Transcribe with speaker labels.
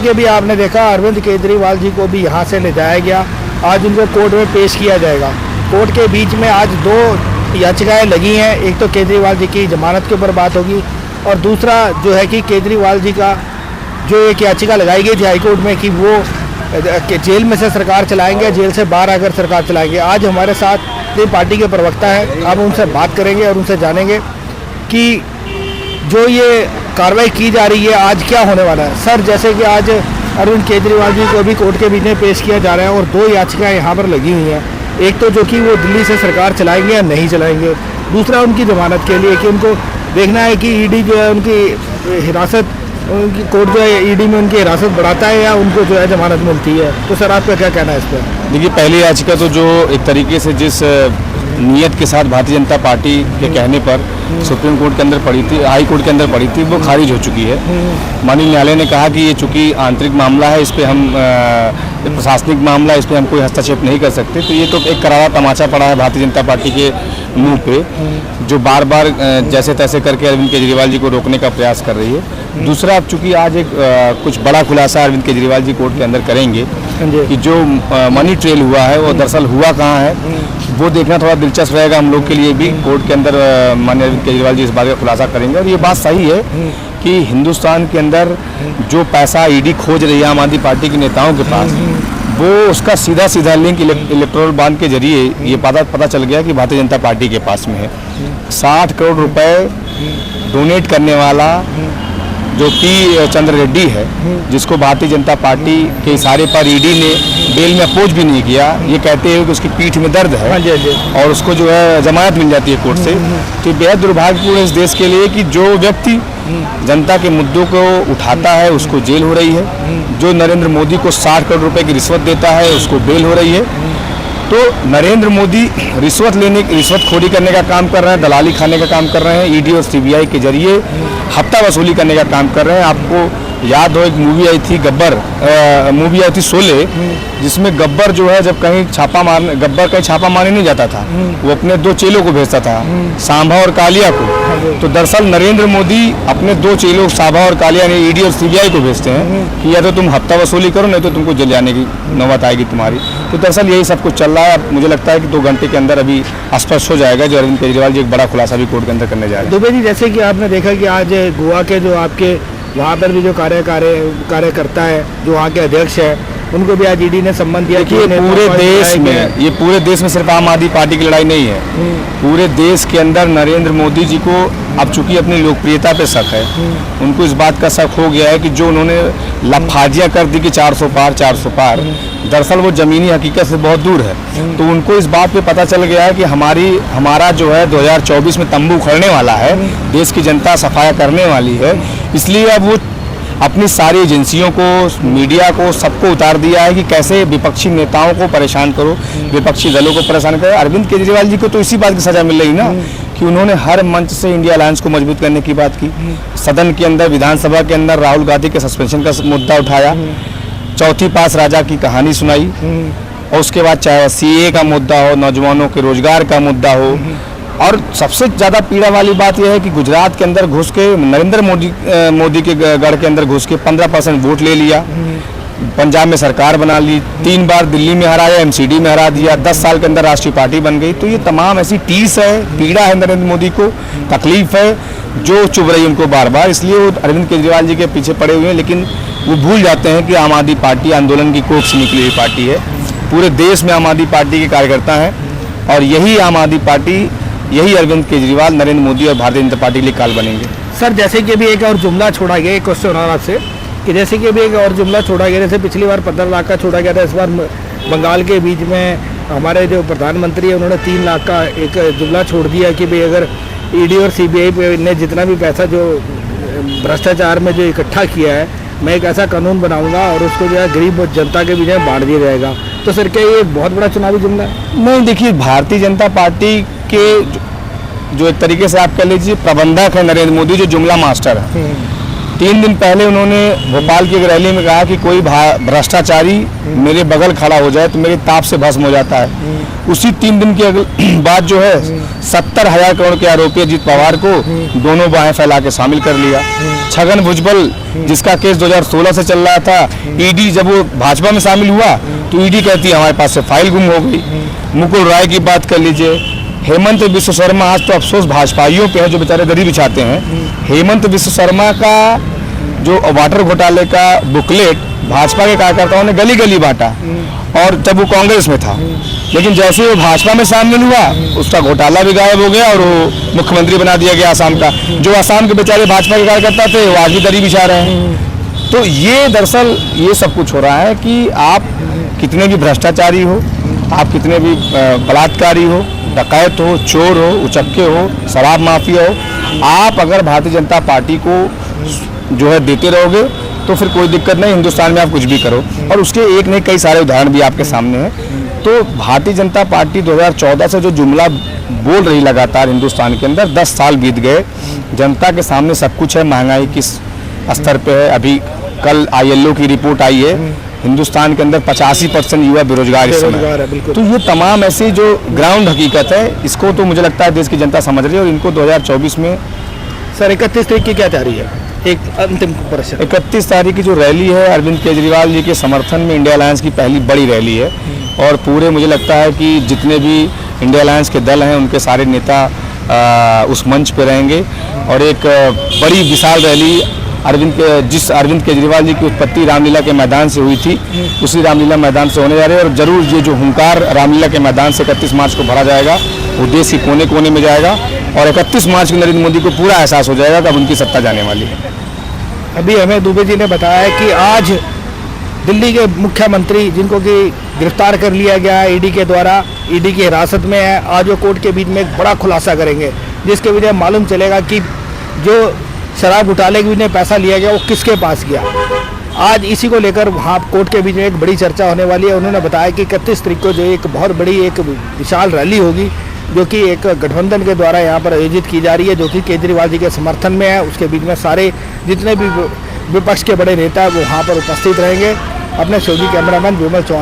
Speaker 1: कि अभी आपने देखा अरविंद केजरीवाल जी को भी यहाँ से ले जाया गया, आज उनको कोर्ट में पेश किया जाएगा। कोर्ट के बीच में आज दो याचिकाएं लगी हैं, एक तो केजरीवाल जी की जमानत के ऊपर बात होगी और दूसरा जो है कि केजरीवाल जी का जो एक याचिका लगाई गई थी हाईकोर्ट में कि वो जेल में से सरकार चलाएंगे, जेल से बाहर आकर सरकार चलाएंगे। आज हमारे साथ ये पार्टी के प्रवक्ता है, हम उनसे बात करेंगे और उनसे जानेंगे कि जो ये कार्रवाई की जा रही है आज क्या होने वाला है। सर, जैसे कि आज अरविंद केजरीवाल जी को भी कोर्ट के बीच में पेश किया जा रहा है और दो याचिकाएं यहाँ पर लगी हुई हैं, एक तो जो कि वो दिल्ली से सरकार चलाएंगे या नहीं चलाएंगे, दूसरा उनकी जमानत के लिए कि उनको देखना है कि ईडी जो है उनकी हिरासत, उनकी कोर्ट जो है ईडी में उनकी हिरासत बढ़ाता है या उनको जो है जमानत मिलती है। तो सर आपका क्या कहना है इस पर?
Speaker 2: देखिए, पहली याचिका तो जो एक तरीके से जिस नियत के साथ भारतीय जनता पार्टी के कहने पर सुप्रीम कोर्ट के अंदर पड़ी थी, हाई कोर्ट के अंदर पड़ी थी, वो खारिज हो चुकी है। माननीय न्यायालय ने कहा कि ये चूंकि आंतरिक मामला है, इस पे हम प्रशासनिक मामला है, इस पे हम कोई हस्तक्षेप नहीं कर सकते। तो ये तो एक करारा तमाचा पड़ा है भारतीय जनता पार्टी के मुंह पे, जो बार बार जैसे तैसे करके अरविंद केजरीवाल जी को रोकने का प्रयास कर रही है। दूसरा, अब चूंकि आज एक कुछ बड़ा खुलासा अरविंद केजरीवाल जी कोर्ट के अंदर करेंगे कि जो मनी ट्रेल हुआ है वो दरअसल हुआ कहाँ है, वो देखना थोड़ा दिलचस्प रहेगा हम लोग के लिए भी। कोर्ट के अंदर माननीय अरविंद केजरीवाल जी इस बात का खुलासा करेंगे और ये बात सही है कि हिंदुस्तान के अंदर जो पैसा ईडी खोज रही है आम आदमी पार्टी के नेताओं के पास, वो उसका सीधा सीधा लिंक इलेक्टोरल बॉन्ड के जरिए ये पता चल गया कि भारतीय जनता पार्टी के पास में है। 60 करोड़ रुपए डोनेट करने वाला जो पी चंद्र रेड्डी है, जिसको भारतीय जनता पार्टी के इशारे पर ईडी ने बेल में अपोज भी नहीं किया, ये कहते हैं कि उसकी पीठ में दर्द है और उसको जो है जमानत मिल जाती है कोर्ट से। तो बेहद दुर्भाग्यपूर्ण इस देश के लिए कि जो व्यक्ति जनता के मुद्दों को उठाता है उसको जेल हो रही है, जो नरेंद्र मोदी को 60 करोड़ रुपए की रिश्वत देता है उसको बेल हो रही है। तो नरेंद्र मोदी रिश्वतखोरी करने का काम कर रहे हैं, दलाली खाने का काम कर रहे हैं, ईडी और सीबीआई के जरिए हफ्ता वसूली करने का काम कर रहे हैं। आपको याद हो एक मूवी आई थी गब्बर, मूवी आई थी शोले, जिसमें गब्बर जो है जब कहीं गब्बर कहीं छापा मारने नहीं जाता था, वो अपने दो चेलों को भेजता था, सांभा और कालिया को। तो दरअसल नरेंद्र मोदी अपने दो चेलों सांभा और कालिया ने ईडी और सीबीआई को भेजते हैं कि या तो तुम हफ्ता वसूली करो, नहीं तो तुमको जेल जाने की नौबत आएगी तुम्हारी। तो दरअसल यही सब कुछ चल रहा है। मुझे लगता है कि 2 घंटे के अंदर अभी स्पष्ट हो जाएगा जो अरविंद केजरीवाल जी एक बड़ा खुलासा भी कोर्ट के अंदर करने जा रहे हैं।
Speaker 1: दुबे जी, जैसे कि आपने देखा कि आज गोवा के जो आपके वहाँ पर भी जो कार्यकर्ता है, जो वहाँ के अध्यक्ष है, उनको भी आज ईडी ने सम्मान दिया कि
Speaker 2: पूरे देश में सिर्फ आम आदमी पार्टी की लड़ाई नहीं है, पूरे देश के अंदर नरेंद्र मोदी जी को अब चूंकि अपनी लोकप्रियता पे शक है, उनको इस बात का शक हो गया है कि जो उन्होंने लफाजियाँ कर दी कि 400 पार 400 पार, दरअसल वो जमीनी हकीकत से बहुत दूर है। तो उनको इस बात पे पता चल गया है कि हमारा जो है 2024 में तंबू उखड़ने वाला है, देश की जनता सफाया करने वाली है। इसलिए अब वो अपनी सारी एजेंसियों को, मीडिया को, सबको उतार दिया है कि कैसे विपक्षी नेताओं को परेशान करो, विपक्षी दलों को परेशान करो। अरविंद केजरीवाल जी को तो इसी बात की सजा मिल रही ना कि उन्होंने हर मंच से इंडिया अलायंस को मजबूत करने की बात की, सदन के अंदर, विधानसभा के अंदर राहुल गांधी के सस्पेंशन का मुद्दा उठाया, चौथी पास राजा की कहानी सुनाई, और उसके बाद चाहे सीए का मुद्दा हो, नौजवानों के रोजगार का मुद्दा हो, और सबसे ज़्यादा पीड़ा वाली बात यह है कि गुजरात के अंदर घुस के नरेंद्र मोदी के गढ़ के अंदर घुस के 15% वोट ले लिया, पंजाब में सरकार बना ली, 3 बार दिल्ली में हराया, एमसीडी में हरा दिया, 10 साल के अंदर राष्ट्रीय पार्टी बन गई। तो ये तमाम ऐसी टीस है, पीड़ा है नरेंद्र मोदी को, तकलीफ है जो चुभ रही उनको बार बार। इसलिए वो अरविंद केजरीवाल जी के पीछे पड़े हुए हैं, लेकिन वो भूल जाते हैं कि आम आदमी पार्टी आंदोलन की कोख से निकली हुई पार्टी है। पूरे देश में आम आदमी पार्टी के कार्यकर्ता हैं और यही आम आदमी पार्टी, यही अरविंद केजरीवाल, नरेंद्र मोदी और भारतीय जनता पार्टी के लिए काल बनेंगे।
Speaker 1: सर, जैसे कि अभी एक और जुमला छोड़ा गया, एक क्वेश्चन और आपसे कि जैसे कि अभी एक और जुमला छोड़ा गया, जैसे पिछली बार 15 लाख का छोड़ा गया था, इस बार बंगाल के बीच में हमारे जो प्रधानमंत्री है उन्होंने 3 लाख का एक जुमला छोड़ दिया कि भाई अगर ईडी और सीबीआई ने जितना भी पैसा जो भ्रष्टाचार में जो इकट्ठा किया है, मैं एक ऐसा कानून बनाऊंगा और उसको जो है गरीब जनता के बीच में बांट दिया जाएगा। तो सर, क्या ये बहुत बड़ा चुनावी जुमला है?
Speaker 2: नहीं, देखिए, भारतीय जनता पार्टी के जो एक तरीके से आप कह लीजिए प्रबंधक है नरेंद्र मोदी, जो जुमला मास्टर है, 3 दिन पहले उन्होंने भोपाल की एक रैली में कहा कि कोई भ्रष्टाचारी मेरे बगल खड़ा हो जाए तो मेरी ताप से भस्म हो जाता है। उसी 3 दिन के बाद जो है 70,000 करोड़ के आरोपी अजीत पवार को दोनों बाहें फैला के शामिल कर लिया। छगन भुजबल जिसका केस 2016 से चल रहा था, ईडी जब वो भाजपा में शामिल हुआ तो ईडी कहती है हमारे पास से फाइल गुम हो गई। मुकुल राय की बात कर लीजिए, हेमंत विश्व शर्मा, आज तो अफसोस भाजपाइयों पे है जो बेचारे दरी बिछाते हैं। हेमंत विश्व शर्मा का जो वाटर घोटाले का बुकलेट भाजपा के कार्यकर्ताओं ने गली गली बांटा, और जब वो कांग्रेस में था, लेकिन जैसे वो भाजपा में शामिल हुआ उसका घोटाला भी गायब हो गया और वो मुख्यमंत्री बना दिया गया आसाम का। जो आसाम के बेचारे भाजपा के कार्यकर्ता थे वो आज भी दरी बिछा रहे हैं। तो ये दरअसल ये सब कुछ हो रहा है कि आप कितने भी भ्रष्टाचारी हो, आप कितने भी बलात्कारी हो, डकैत हो, चोर हो, उचक्के हो, शराब माफिया हो, आप अगर भारतीय जनता पार्टी को जो है देते रहोगे तो फिर कोई दिक्कत नहीं, हिंदुस्तान में आप कुछ भी करो। और उसके एक नहीं कई सारे उदाहरण भी आपके सामने हैं। तो भारतीय जनता पार्टी 2014 से जो जुमला बोल रही लगातार हिंदुस्तान के अंदर, 10 साल बीत गए, जनता के सामने सब कुछ है, महंगाई किस स्तर पे है। अभी कल ILO की रिपोर्ट आई है, हिंदुस्तान के अंदर 85% युवा बेरोजगार इस समय। तो ये तमाम ऐसी जो ग्राउंड हकीकत है, इसको तो मुझे लगता है देश की जनता समझ रही है। और इनको 2024 में
Speaker 1: सर 31 तारीख की क्या तैयारी है? एक अंतिम प्रश्न।
Speaker 2: 31 तारीख की जो रैली है अरविंद केजरीवाल जी के समर्थन में इंडिया अलायंस की पहली बड़ी रैली है, और पूरे मुझे लगता है कि जितने भी इंडिया अलायंस के दल हैं उनके सारे नेता उस मंच पे रहेंगे। और एक बड़ी विशाल रैली जिस अरविंद केजरीवाल जी की उत्पत्ति रामलीला के मैदान से हुई थी, उसी रामलीला मैदान से होने जा रही है। और जरूर ये जो हुंकार रामलीला के मैदान से 31 मार्च को भरा जाएगा वो देश के कोने कोने में जाएगा, और 31 मार्च को नरेंद्र मोदी को पूरा एहसास हो जाएगा कि अब उनकी सत्ता जाने वाली है।
Speaker 1: अभी हमें दुबे जी ने बताया है कि आज दिल्ली के मुख्यमंत्री जिनको कि गिरफ्तार कर लिया गया है ईडी के द्वारा, ईडी की हिरासत में है, आज वो कोर्ट के बीच में एक बड़ा खुलासा करेंगे, जिसके वजह मालूम चलेगा कि जो शराब घोटाले के भी पैसा लिया गया वो किसके पास गया। आज इसी को लेकर वहाँ कोर्ट के बीच में एक बड़ी चर्चा होने वाली है। उन्होंने बताया कि 31 तारीख को जो एक बहुत बड़ी एक विशाल रैली होगी, जो कि एक गठबंधन के द्वारा यहाँ पर आयोजित की जा रही है, जो कि केजरीवाल जी के समर्थन में है। उसके बीच में सारे जितने भी विपक्ष के बड़े नेता वो वहाँ पर उपस्थित रहेंगे। अपने सहयोगी कैमरामैन विमल चौहान